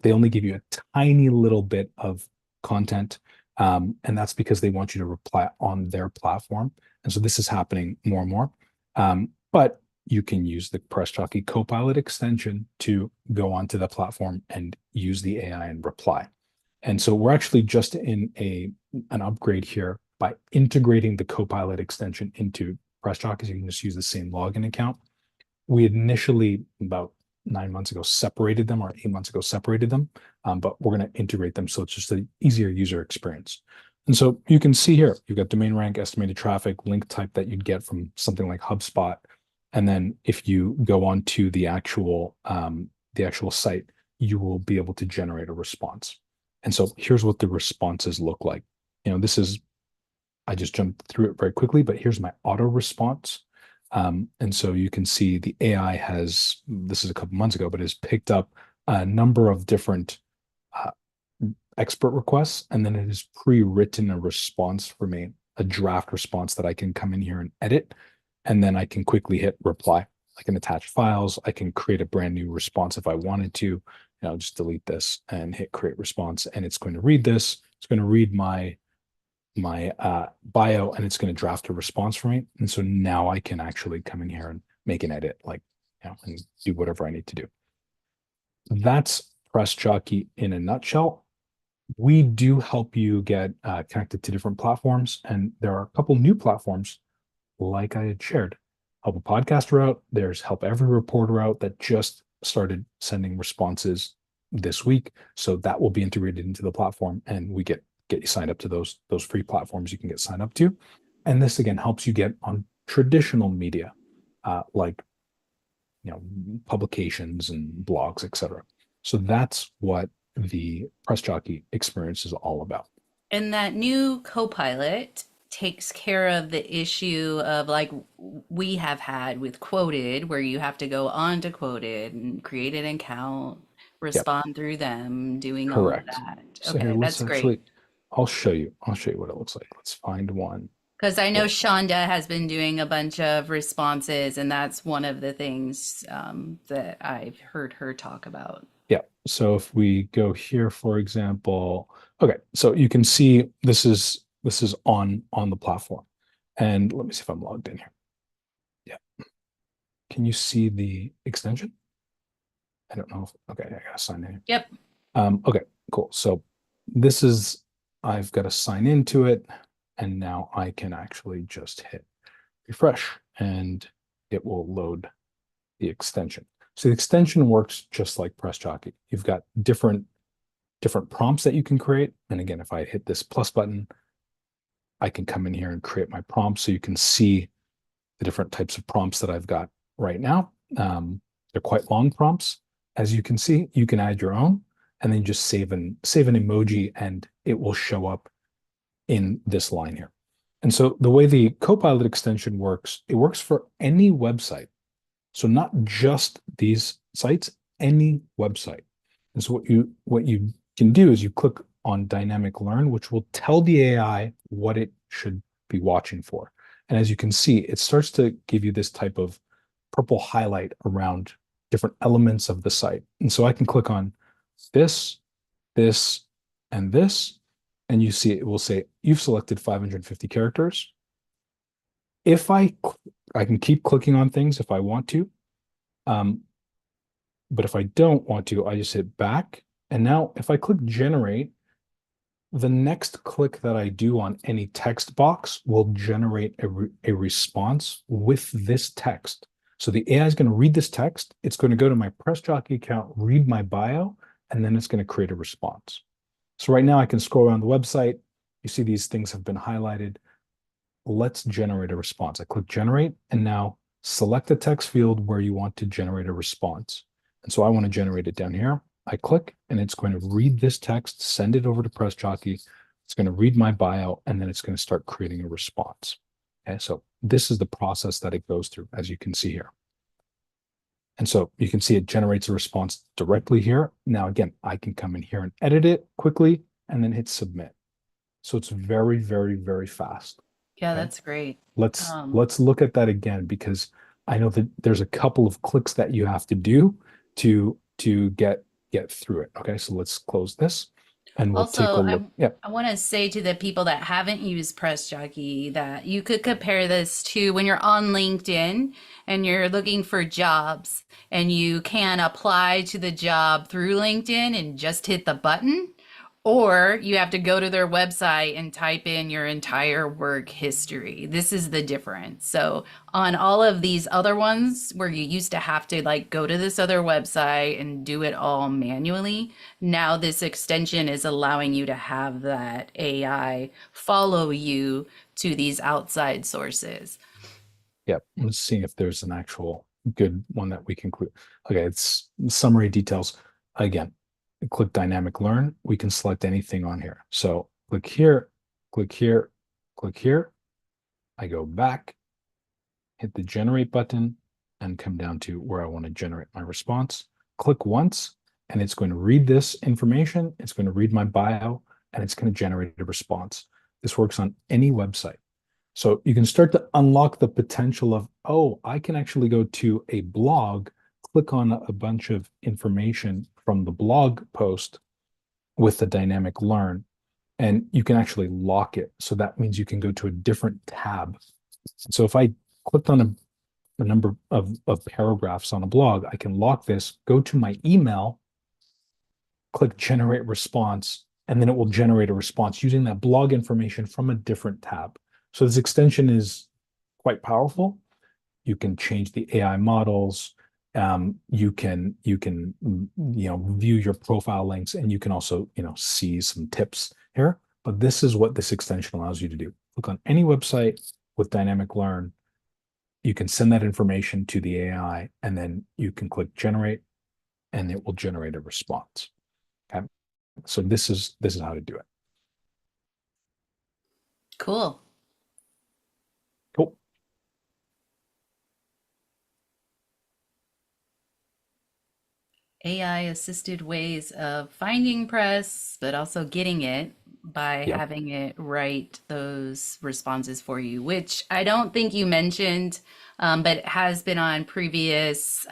they only give you a tiny little bit of content. And that's because they want you to reply on their platform. And so this is happening more and more. But you can use the Press Jockey Copilot extension to go onto the platform and use the AI and reply. And so we're actually just in an upgrade here by integrating the Copilot extension into Press Jockey. So you can just use the same login account. We initially, about 9 months ago, separated them, or 8 months ago, separated them, but we're going to integrate them so it's just an easier user experience. And so you can see here, you've got domain rank, estimated traffic, link type that you'd get from something like HubSpot. And then if you go on to the actual site, you will be able to generate a response. And so here's what the responses look like. I just jumped through it very quickly, but here's my auto response. And so you can see the AI this is a couple months ago, but has picked up a number of different expert requests, and then it has pre-written a response for me, a draft response that I can come in here and edit, and then I can quickly hit reply. I can attach files. I can create a brand new response if I wanted to. Just delete this and hit create response, and it's going to read this. It's going to read my bio, and it's going to draft a response for me. And so now I can actually come in here and make an edit, and do whatever I need to do. That's Press Jockey in a nutshell. We do help you get connected to different platforms, and there are a couple new platforms, like I had shared. Help a Podcaster out. There's Help Every Reporter out that just started sending responses this week. So that will be integrated into the platform, and we get you signed up to those free platforms you can get signed up to. And this again helps you get on traditional media, like publications and blogs, etc. So that's what the Press Jockey experience is all about. And that new Copilot takes care of the issue of like we have had with Quoted, where you have to go on to Quoted and create an account, respond through them, doing Correct. all of that. So Okay, here, that's great. I'll show you what it looks like. Let's find one. Because I know Shonda has been doing a bunch of responses, and that's one of the things that I've heard her talk about. Yeah. So if we go here, for example, okay, so you can see this is on the platform. And let me see if I'm logged in here. Yeah. Can you see the extension? I don't know. Okay, I gotta sign in. Yep. Okay, cool. So I've got to sign into it, and now I can actually just hit refresh, and it will load the extension. So the extension works just like Press Jockey. You've got different prompts that you can create. And again, if I hit this plus button, I can come in here and create my prompts. So you can see the different types of prompts that I've got right now. They're quite long prompts. As you can see, you can add your own, and then just save an emoji, and it will show up in this line here. And so the way the Copilot extension works, it works for any website. So not just these sites, any website. And so what you can do is you click on Dynamic Learn, which will tell the AI what it should be watching for. And as you can see, it starts to give you this type of purple highlight around different elements of the site. And so I can click on this, this, and this, and you see it will say you've selected 550 characters. If I can keep clicking on things if I want to, but if I don't want to, I just hit back. And now if I click generate, the next click that I do on any text box will generate a response with this text. So the AI is going to read this text. It's going to go to my Press Jockey account, read my bio, and then it's going to create a response. So right now I can scroll around the website. You see these things have been highlighted. Let's generate a response. I click generate, and now select the text field where you want to generate a response. And so I want to generate it down here. I click, and it's going to read this text, send it over to Press Jockey. It's going to read my bio, and then it's going to start creating a response. Okay, so this is the process that it goes through, as you can see here. And so you can see it generates a response directly here. Now, again, I can come in here and edit it quickly and then hit submit. So it's very, very, very fast. Yeah, Okay. that's great. Let's look at that again, because I know that there's a couple of clicks that you have to do to get through it. Okay, so let's close this and we'll take a Also, look. Yeah, I want to say to the people that haven't used Press Jockey that you could compare this to when you're on LinkedIn and you're looking for jobs and you can apply to the job through LinkedIn and just hit the button, or you have to go to their website and type in your entire work history. This is the difference. So on all of these other ones where you used to have to like go to this other website and do it all manually, now this extension is allowing you to have that AI follow you to these outside sources. yeah. Let's see if there's an actual good one that we can include. Okay, it's summary details. Again, click Dynamic Learn. We can select anything on here. So click here, click here, click here. I go back, hit the generate button, and come down to where I want to generate my response. Click once, and it's going to read this information. It's going to read my bio, and it's going to generate a response. This works on any website. So you can start to unlock the potential of, oh, I can actually go to a blog, click on a bunch of information from the blog post with the Dynamic Learn, and you can actually lock it. So that means you can go to a different tab. So if I clicked on a number of paragraphs on a blog, I can lock this, go to my email, click generate response, and then it will generate a response using that blog information from a different tab. So this extension is quite powerful. You can change the AI models. You can view your profile links, and you can also see some tips here. But this is what this extension allows you to do. Click on any website with Dynamic Learn. You can send that information to the AI, and then you can click generate, and it will generate a response. Okay, so this is how to do it. Cool. Cool. AI assisted ways of finding press, but also getting it by Yep. having it write those responses for you, which I don't think you mentioned, but it has been on previous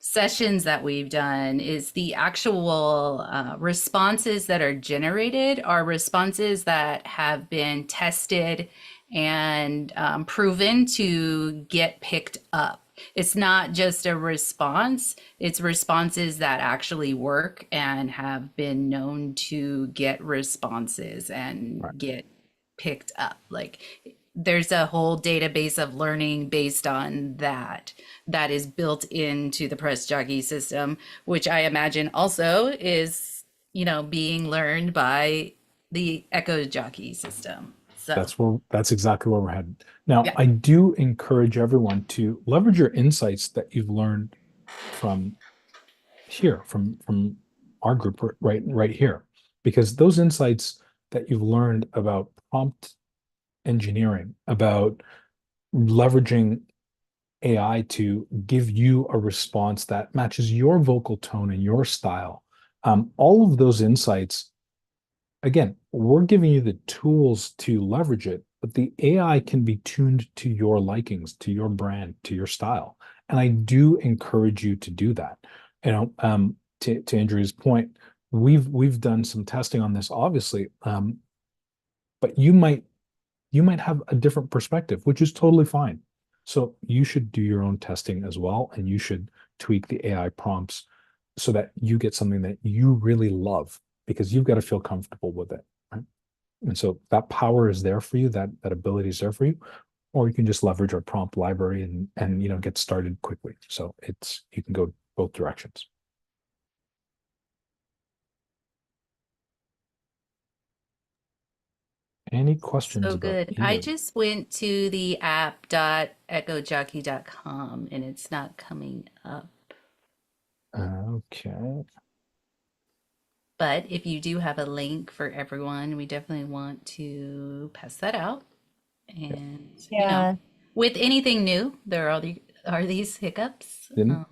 sessions that we've done, is the actual responses that are generated are responses that have been tested and proven to get picked up. It's not just a response, it's responses that actually work and have been known to get responses and Right. get picked up. Like there's a whole database of learning based on that is built into the Press Jockey system, which I imagine also is, being learned by the Echo Jockey system. So That's exactly where we're headed. Now, yeah. I do encourage everyone to leverage your insights that you've learned from here, from our group right here, because those insights that you've learned about prompt engineering, about leveraging AI to give you a response that matches your vocal tone and your style. All of those insights, again, we're giving you the tools to leverage it, but the AI can be tuned to your likings, to your brand, to your style. And I do encourage you to do that. To Andrea's point, we've done some testing on this, obviously, but you might have a different perspective, which is totally fine. So you should do your own testing as well, and you should tweak the AI prompts so that you get something that you really love, because you've got to feel comfortable with it, right? And so that power is there for you, that ability is there for you, or you can just leverage our prompt library and get started quickly. So you can go both directions. Any questions So about good. I either? just went to the app.echojockey.com and it's not coming up. Okay. But if you do have a link for everyone, we definitely want to pass that out. And Yeah. with anything new, there are these hiccups. Didn't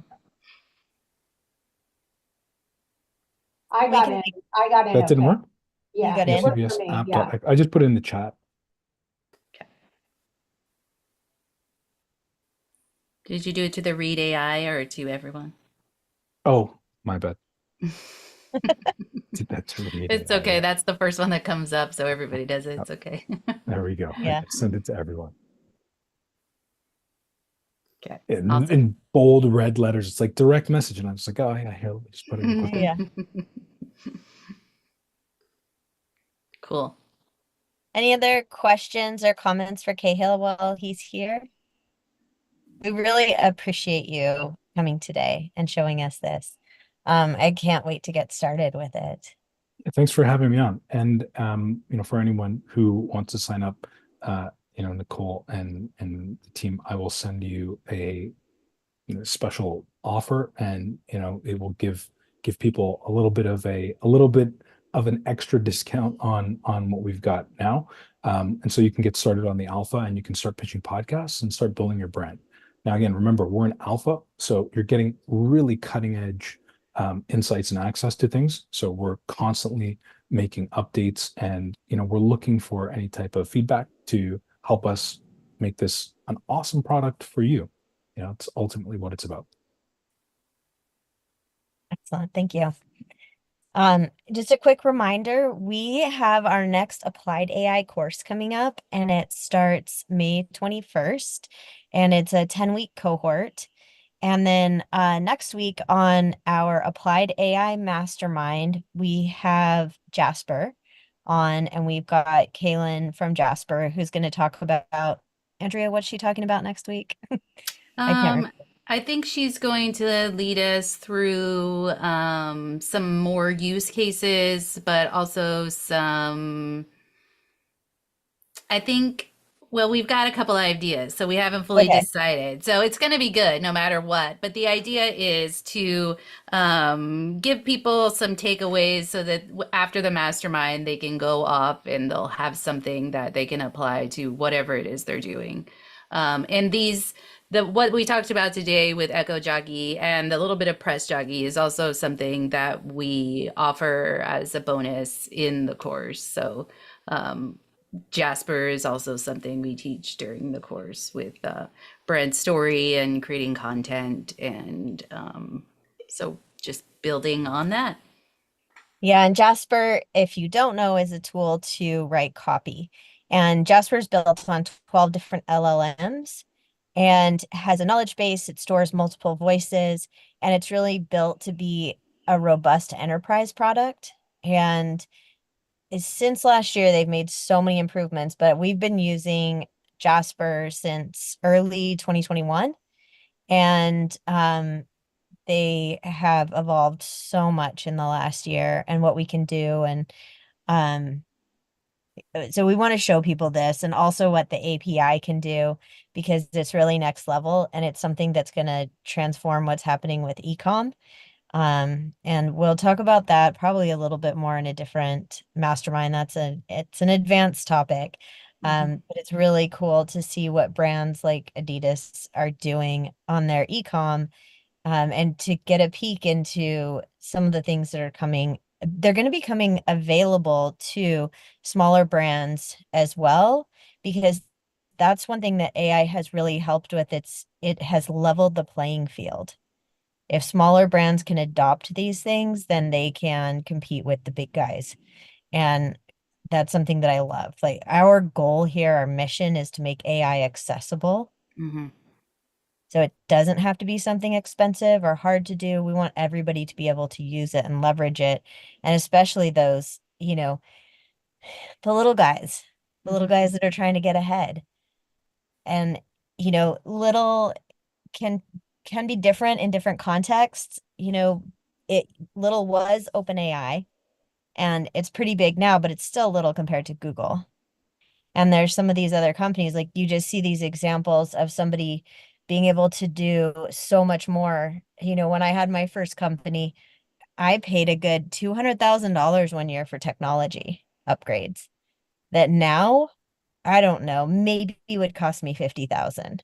I We got can in. make- I got in. that didn't Okay. work? Yeah, got it in? worked CBS for me. app. Yeah. I just put it in the chat. Did you do it to the Read AI or to everyone? Oh, my bad. That's really It's okay. That's the first one that comes up, so everybody does it. It's okay. There we go. Yeah. I send it to everyone. Okay. In, Awesome. in bold red letters, it's like direct message. And I was like, oh, yeah, here, let me just put it in quickly. Yeah. Cool. Any other questions or comments for Cahill while he's here? We really appreciate you coming today and showing us this. I can't wait to get started with it. Thanks for having me on. And for anyone who wants to sign up, Nicole and the team, I will send you a special offer, and it will give people a little bit of an extra discount on what we've got now. And so you can get started on the alpha, and you can start pitching podcasts and start building your brand. Now, again, remember, we're in alpha, so you're getting really cutting edge insights and access to things. So we're constantly making updates, and we're looking for any type of feedback to help us make this an awesome product for you. It's ultimately what it's about. Excellent. Thank you. Just a quick reminder, we have our next Applied AI course coming up, and it starts May 21st, and it's a 10-week cohort. And then next week on our Applied AI Mastermind, we have Jasper on, and we've got Kaylin from Jasper who's going to talk about, Andrea, what's she talking about next week? I can't remember. I think she's going to lead us through some more use cases, but also we've got a couple ideas, so we haven't fully Okay. decided. So it's going to be good no matter what. But the idea is to give people some takeaways so that after the mastermind, they can go off and they'll have something that they can apply to whatever it is they're doing. And what we talked about today with Echo Jockey and a little bit of Press Jockey is also something that we offer as a bonus in the course. So Jasper is also something we teach during the course with brand story and creating content. And so just building on that. Yeah, and Jasper, if you don't know, is a tool to write copy. And Jasper's built on 12 different LLMs and has a knowledge base. It stores multiple voices, and it's really built to be a robust enterprise product. And since last year, they've made so many improvements, but we've been using Jasper since early 2021. And they have evolved so much in the last year and what we can do. And so we want to show people this and also what the API can do, because it's really next level and it's something that's going to transform what's happening with ecom. And we'll talk about that probably a little bit more in a different mastermind. It's an advanced topic. But it's really cool to see what brands like Adidas are doing on their e-com, and to get a peek into some of the things that are coming. They're going to be coming available to smaller brands as well, because that's one thing that AI has really helped with. It has leveled the playing field. If smaller brands can adopt these things, then they can compete with the big guys. And that's something that I love. Like, our goal here, our mission is to make AI accessible. Hmm. So it doesn't have to be something expensive or hard to do. We want everybody to be able to use it and leverage it. And especially those, the little guys, that are trying to get ahead. And, little can be different in different contexts. It little was OpenAI, and it's pretty big now, but it's still little compared to Google. And there's some of these other companies, like you just see these examples of somebody being able to do so much more. When I had my first company, I paid a good $200,000 one year for technology upgrades that now, I don't know, maybe would cost me 50,000.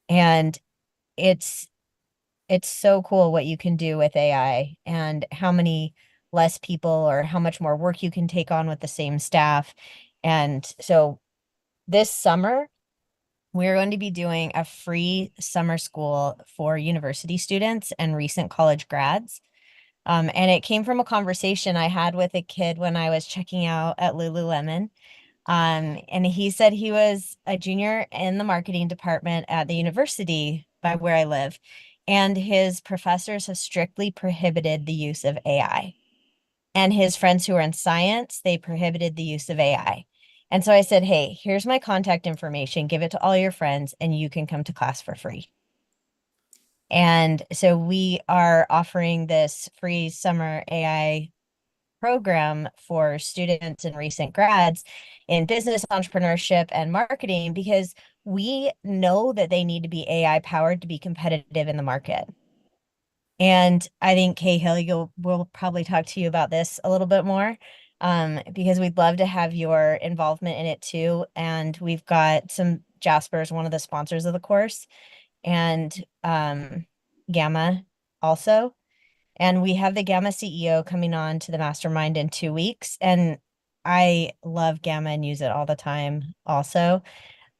And it's so cool what you can do with AI, and how many less people or how much more work you can take on with the same staff. And so this summer, we're going to be doing a free summer school for university students and recent college grads. And it came from a conversation I had with a kid when I was checking out at Lululemon. And he said he was a junior in the marketing department at the university by where I live. And his professors have strictly prohibited the use of AI. And his friends who are in science, they prohibited the use of AI. And so I said, hey, here's my contact information. Give it to all your friends and you can come to class for free. And so we are offering this free summer AI program for students and recent grads in business, entrepreneurship, and marketing, because we know that they need to be AI powered to be competitive in the market. And I think Cahill, we'll probably talk to you about this a little bit more, because we'd love to have your involvement in it too. And we've got Jasper's one of the sponsors of the course, and Gamma also. And we have the Gamma CEO coming on to the Mastermind in 2 weeks. And I love Gamma and use it all the time also.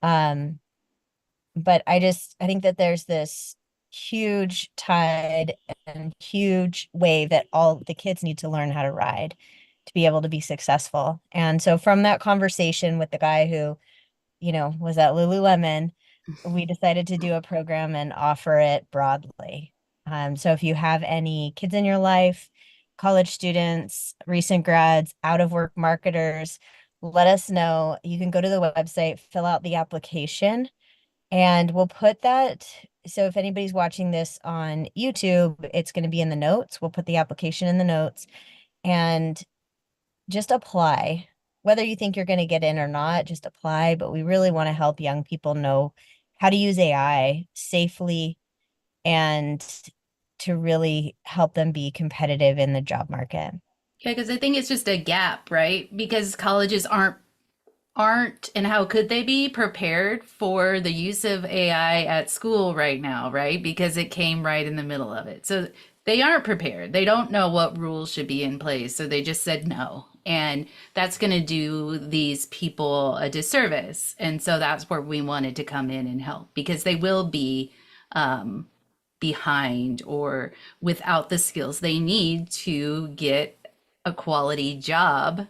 But I think that there's this huge tide and huge wave that all the kids need to learn how to ride to be able to be successful. And so from that conversation with the guy who, was at Lululemon, we decided to do a program and offer it broadly. So if you have any kids in your life, college students, recent grads, out of work marketers, let us know. You can go to the website, fill out the application, and we'll put that. So if anybody's watching this on YouTube, it's going to be in the notes. We'll put the application in the notes, and just apply. Whether you think you're going to get in or not, just apply. But we really want to help young people know how to use AI safely and to really help them be competitive in the job market. Yeah, because I think it's just a gap, right? Because colleges aren't and how could they be prepared for the use of AI at school right now, right? Because it came right in the middle of it. So they aren't prepared. They don't know what rules should be in place. So they just said no. And that's going to do these people a disservice. And so that's where we wanted to come in and help, because they will be behind or without the skills they need to get a quality job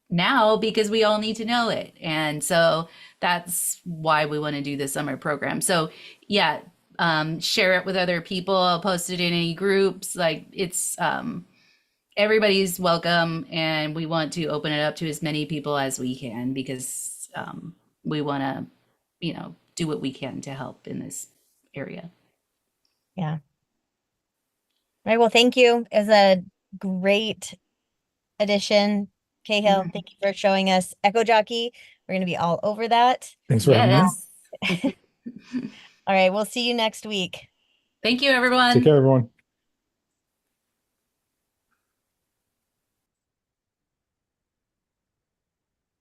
now, because we all need to know it. And so that's why we want to do the summer program. So yeah, share it with other people. I'll post it in any groups. Like, it's everybody's welcome, and we want to open it up to as many people as we can, because we want to, do what we can to help in this area. Yeah. All right. Well, thank you. It was a great addition. Cahill, thank you for showing us Echo Jockey. We're going to be all over that. Thanks for having me. Yes. All right. We'll see you next week. Thank you, everyone. Take care, everyone.